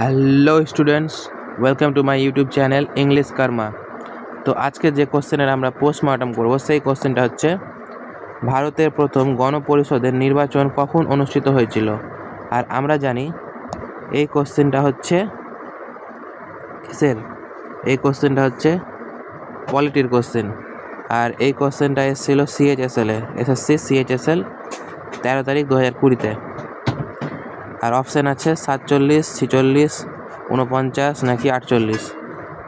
Hello students, welcome to my YouTube channel English Karma. তো আজকে যে কোশ্চেনের আমরা পোস্টমর্টম করব সেই কোশ্চেনটা হচ্ছে, ভারতের প্রথম গণপরিষদের নির্বাচন কখন অনুষ্ঠিত হয়েছিল? আর আমরা জানি এই কোশ্চেনটা হচ্ছে কিসের? এই কোশ্চেনটা হচ্ছে পলিটির কোশ্চেন। আর এই কোশ্চেনটা এসেছিল CHSL এসএসসি CHSL 13 তারিখ 2020-তে। আর অপশান আছে 47, 46, 49 নাকি 48।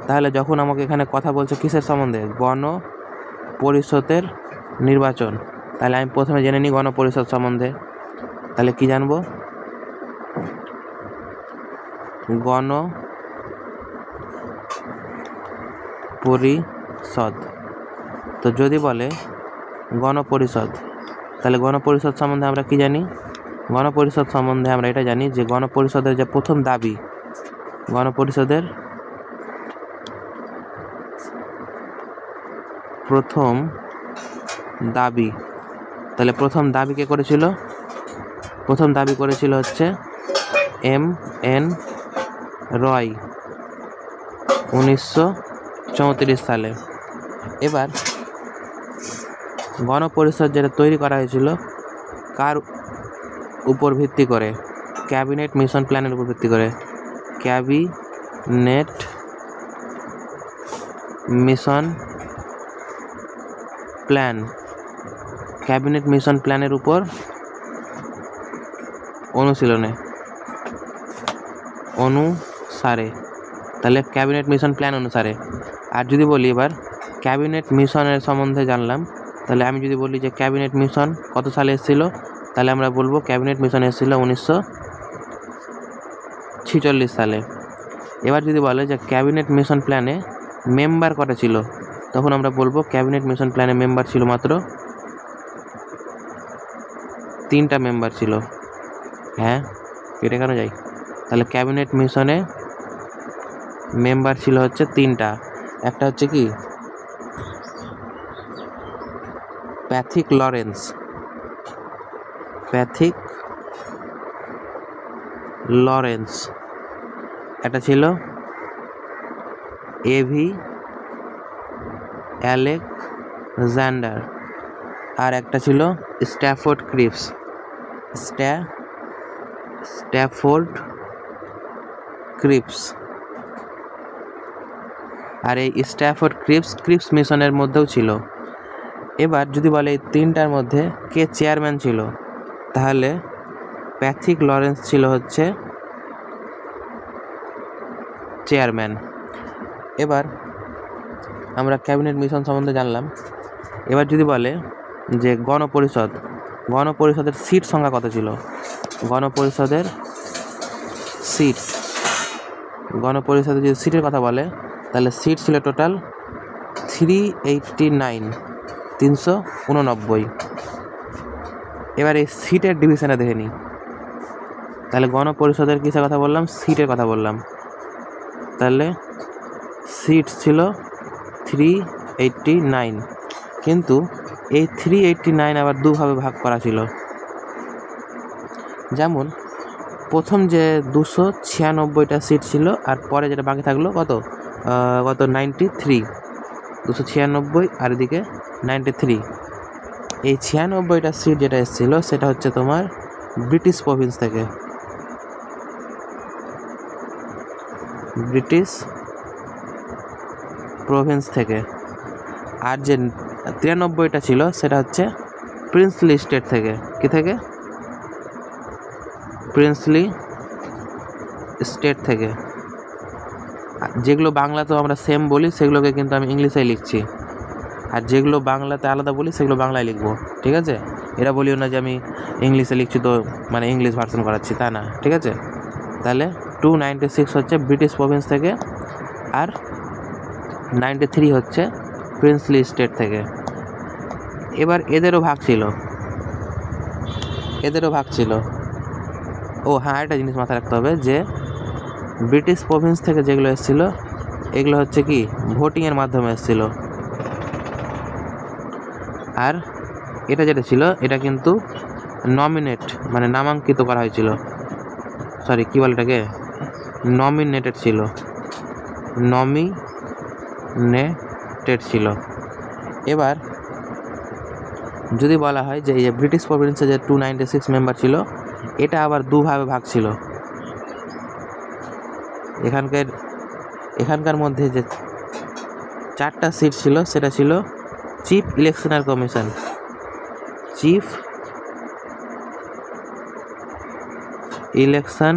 তাহলে যখন আমাকে এখানে কথা বলছে কিসের সম্বন্ধে, গণপরিষদের নির্বাচন, তাহলে আমি প্রথমে জেনে নিই গণপরিষদ সম্বন্ধে। তাহলে কি জানবো? গণপরিষদ। তো যদি বলে গণপরিষদ, তাহলে গণপরিষদ সম্বন্ধে আমরা কি জানি? গণপরিষদ সম্বন্ধে আমরা এটা জানি যে গণপরিষদের যে প্রথম দাবি, গণপরিষদের প্রথম দাবি, তাহলে প্রথম দাবি কে করেছিল? প্রথম দাবি করেছিল হচ্ছে MN রয় 1934 সালে। এবার গণপরিষদ যেটা তৈরি করা হয়েছিল কার উপর ভিত্তি করে? ক্যাবিনেট মিশন প্ল্যানের উপর ভিত্তি করে। Cabinet mission plan, cabinet mission প্ল্যানের উপর অনুসারে, তাহলে ক্যাবিনেট মিশন প্ল্যান অনুসারে। আর যদি বলি এবার ক্যাবিনেট মিশনের সম্বন্ধে জানলাম, তাহলে আমি যদি বলি যে ক্যাবিনেট মিশন কত সালে এসেছিল, তাহলে আমরা বলবো ক্যাবিনেট মিশন এসেছিল 1946 সালে। এবার যদি বলে যে ক্যাবিনেট মিশন প্ল্যানে মেম্বার কটা ছিল, তখন আমরা বলবো ক্যাবিনেট মিশন প্ল্যানে মেম্বার ছিল মাত্র 3টা মেম্বার ছিল। হ্যাঁ, কেটে কেন যাই? তাহলে ক্যাবিনেট মিশনে মেম্বার ছিল হচ্ছে 3টা। একটা হচ্ছে কি প্যাথিক লরেন্স, একটা ছিল AV আলেকজান্ডার, আর একটা ছিল স্ট্যাফোর্ড ক্রিপস। আর এই স্ট্যাফোর্ড ক্রিপস মিশনের মধ্যেও ছিল। এবার যদি বলে এই 3টার মধ্যে কে চেয়ারম্যান ছিল, তাহলে প্যাথিক লরেন্স ছিল হচ্ছে চেয়ারম্যান। এবার আমরা ক্যাবিনেট মিশন সম্বন্ধে জানলাম। এবার যদি বলে যে গণপরিষদের সিট সংখ্যা কত ছিল? গণপরিষদের যদি সিটের কথা বলে, তাহলে সিট ছিল টোটাল 389। এবার এই সিটের ডিভিশনে দেখে নিই। তাহলে গণপরিষদের কিসের কথা বললাম? সিটের কথা বললাম। তাহলে সিট ছিল 389, কিন্তু এই 389 আবার দুভাবে ভাগ করা ছিল। যেমন প্রথম যে 296টা সিট ছিল, আর পরে যেটা বাকি থাকলো কত 93, 296 আর এদিকে 93। এই 96টা সিট যেটা এসেছিলো সেটা হচ্ছে তোমার ব্রিটিশ প্রভিন্স থেকে। আর যে 93টা ছিল সেটা হচ্ছে প্রিন্সলি স্টেট থেকে। কি থেকে? প্রিন্সলি স্টেট থেকে। যেগুলো বাংলাতেও আমরা সেম বলি সেগুলোকে কিন্তু আমি ইংলিশে লিখছি, আর যেগুলো বাংলাতে আলাদা বলি সেগুলো বাংলায় লিখবো। ঠিক আছে? এরা বলিও না যে আমি ইংলিশে লিখছি তো মানে ইংলিশ ভার্সন করাচ্ছি, তা না। ঠিক আছে? তাহলে 296 হচ্ছে ব্রিটিশ প্রভিন্স থেকে, আর 93 হচ্ছে প্রিন্সলি স্টেট থেকে। এবার এদেরও ভাগ ছিল। ও হ্যাঁ, একটা জিনিস মাথায় রাখতে হবে যে ব্রিটিশ প্রভিন্স থেকে যেগুলো এসেছিলো এগুলো হচ্ছে কি ভোটিংয়ের মাধ্যমে এসেছিলো। আর এটা যেটা ছিল এটা কিন্তু নামাঙ্কিত করা হয়েছিল। সরি, কী বলে এটাকে, নমিনেটেড ছিল। এবার যদি বলা হয় যে এই যে ব্রিটিশ প্রভিন্সে যে 296 মেম্বার ছিল, এটা আবার দুভাবে ভাগ ছিল। এখানকার মধ্যে যে 4টা সিট ছিল সেটা ছিল চিফ ইলেকশনার কমিশন, চিফ ইলেকশন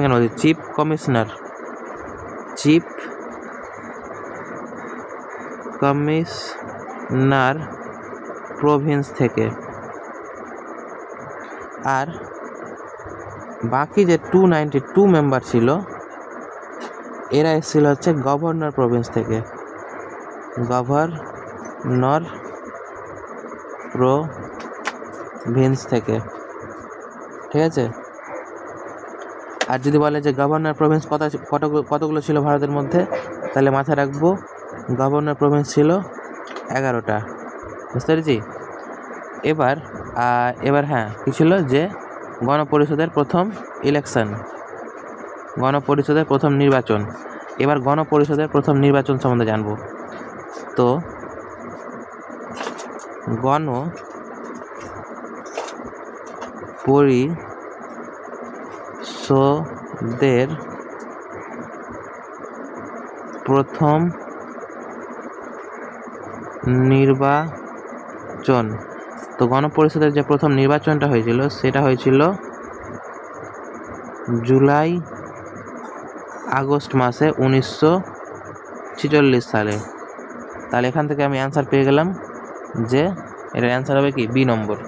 কেন বলছি, চিফ কমিশনার প্রভিন্স থেকে। আর বাকি যে 292 মেম্বার ছিল এরা এসেছিল হচ্ছে গভর্নর প্রভিন্স থেকে, ঠিক আছে। আর যদি বলে যে গভর্নর প্রভিন্স কতগুলো ছিল ভারতের মধ্যে, তাহলে মাথায় রাখবো গভর্নর প্রভিন্স ছিল 11টা। বুঝতে পেরেছি? এবার হ্যাঁ কী ছিল, যে গণপরিষদের প্রথম নির্বাচন। এবার গণপরিষদের প্রথম নির্বাচন সম্বন্ধে জানবো। তো গণপরিষদের প্রথম নির্বাচন, তো গণপরিষদের যে প্রথম নির্বাচনটা হয়েছিল সেটা হয়েছিল জুলাই আগস্ট মাসে 1946 সালে। তাহলে এখান থেকে আমি অ্যান্সার পেয়ে গেলাম যে এটার অ্যান্সার হবে কি, বি নম্বর।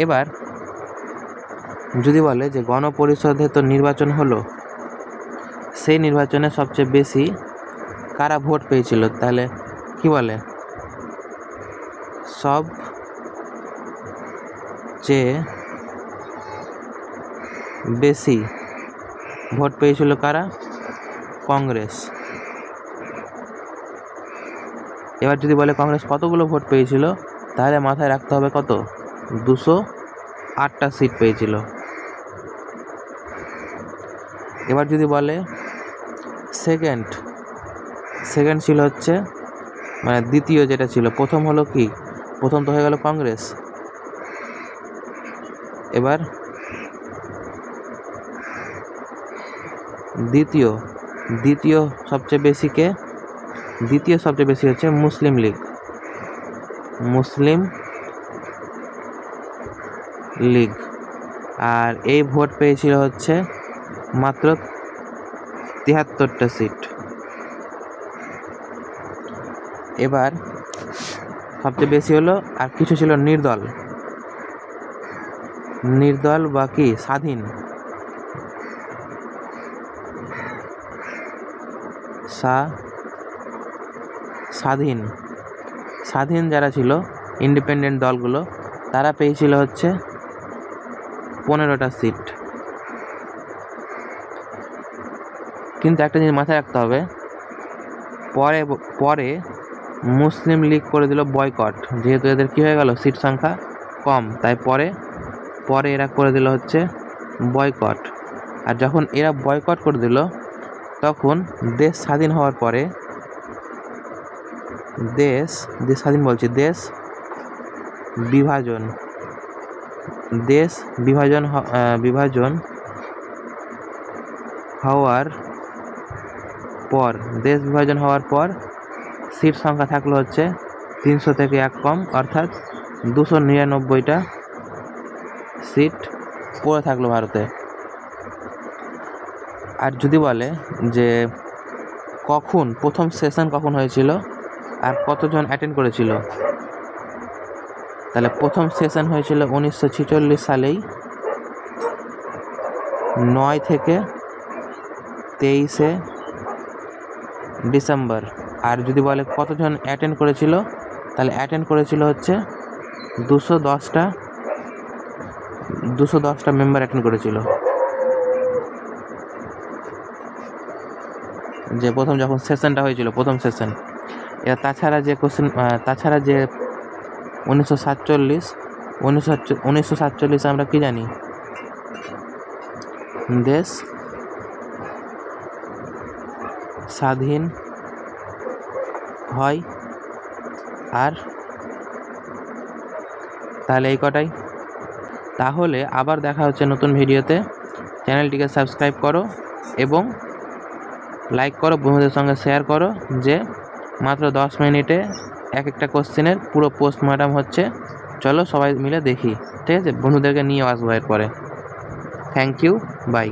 এবার যদি বলে যে গণপরিষদে তো নির্বাচন হলো, সেই নির্বাচনে সবচেয়ে বেশি কারা ভোট পেয়েছিল, তাহলে কি বলে, সবচেয়ে বেশি ভোট পেয়েছিল কারা, কংগ্রেস। এবার যদি বলে কংগ্রেস কতগুলো ভোট পেয়েছিল, তাহলে মাথায় রাখতে হবে কত, 208টা সিট পেয়েছিল। এবার যদি বলে সেকেন্ড ছিল হচ্ছে, মানে দ্বিতীয় যেটা ছিল, প্রথম হলো কি, প্রথম তো হয়ে গেল কংগ্রেস। এবার দ্বিতীয় সবচেয়ে বেশি হচ্ছে মুসলিম লীগ। আর এই ভোট পেয়েছিল হচ্ছে মাত্র 73টা সিট। এবার সবচেয়ে বেশি হলো, আর কিছু ছিল নির্দল বা কি স্বাধীন যারা ছিল, ইন্ডিপেন্ডেন্ট দলগুলো, তারা পেয়েছিল হচ্ছে 15টা সিট। কিন্তু একটা জিনিস মাথায় রাখতে হবে, পরে মুসলিম লীগ করে দিল বয়কট, যেহেতু এদের কী হয়ে গেল, সিট সংখ্যা কম, তাই পরে এরা করে দিল হচ্ছে বয়কট। আর যখন এরা বয়কট করে দিল, তখন দেশ স্বাধীন হওয়ার পরে দেশ বিভাজন হওয়ার পর সিট সংখ্যা থাকলো হচ্ছে 300 থেকে 1 কম, অর্থাৎ 299টা সিট পড়ে থাকলো ভারতে। আর যদি বলে যে প্রথম সেশন কখন হয়েছিল আর কতজন অ্যাটেন্ড করেছিল, তাহলে প্রথম সেশন হয়েছিল 1946 সালেই, 9 থেকে 23 ডিসেম্বর। আর যদি বলে কতজন অ্যাটেন্ড করেছিল, তাহলে অ্যাটেন্ড করেছিল হচ্ছে 210টা মেম্বার অ্যাটেন্ড করেছিল। যে প্রথম যখন সেশনটা হয়েছিল, প্রথম সেশন। তাছাড়া যে 1947 1947 আমরা কি জানি? দেশ স্বাধীন হয়। আর তাহলে এই কটাই। তাহলে আবার দেখা হচ্ছে নতুন ভিডিওতে। চ্যানেলটিকে সাবস্ক্রাইব করো এবং লাইক করো, বন্ধুদের সঙ্গে শেয়ার করো, যে মাত্র 10 মিনিটে এক একটা কোশ্চেনের পুরো পোস্টমর্টম হচ্ছে। চলো সবাই মিলে দেখি, ঠিক আছে? বন্ধুদেরকে নিয়ে আসবো এরপরে। Thank you, by.